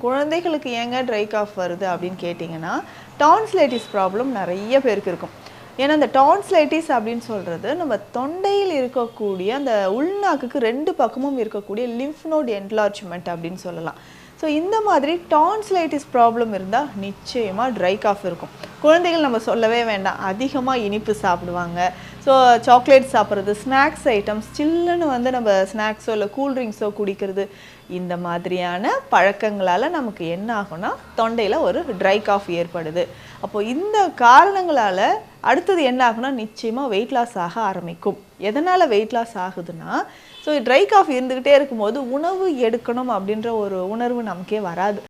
குழந்தைகளுக்கு ஏங்க try cough வருது அப்படின்னு கேட்டிங்கன்னா, டான்சிலைட்டிஸ் ப்ராப்ளம் நெறைய பேருக்கு இருக்கும். ஏன்னா, இந்த டான்சிலைட்டிஸ் அப்படின்னு சொல்றது, நம்ம தொண்டையில் இருக்கக்கூடிய அந்த உள்நாக்குக்கு 2 பக்கமும் இருக்கக்கூடிய லிம்ஃப் நோட் என்லார்ஜ்மென்ட் அப்படின்னு சொல்லலாம். ஸோ இந்த மாதிரி டான்சிலைட்டிஸ் ப்ராப்ளம் இருந்தா நிச்சயமா ட்ரை காஃப் இருக்கும். குழந்தைகள் நம்ம சொல்லவே வேண்டாம். அதிகமா இனிப்பு சாப்பிடுவாங்க. ஸோ சாக்லேட் சாப்பிட்றது, ஸ்நாக்ஸ் ஐட்டம்ஸ் சில்லுன்னு வந்து நம்ம ஸ்நாக்ஸோ இல்லை கூல் ட்ரிங்க்ஸோ குடிக்கிறது, இந்த மாதிரியான பழக்கங்களால் நமக்கு என்ன ஆகும்னா தொண்டையில் ஒரு ட்ரை காஃப் ஏற்படுது. அப்போது இந்த காரணங்களால் அடுத்தது என்ன ஆகும்னா நிச்சயமாக வெயிட் லாஸ் ஆக ஆரம்பிக்கும். எதனால் வெயிட் லாஸ் ஆகுதுன்னா, ஸோ ட்ரை காஃப் இருந்துக்கிட்டே இருக்கும்போது உணவு எடுக்கணும் அப்படின்ற ஒரு உணர்வு நமக்கே வராது.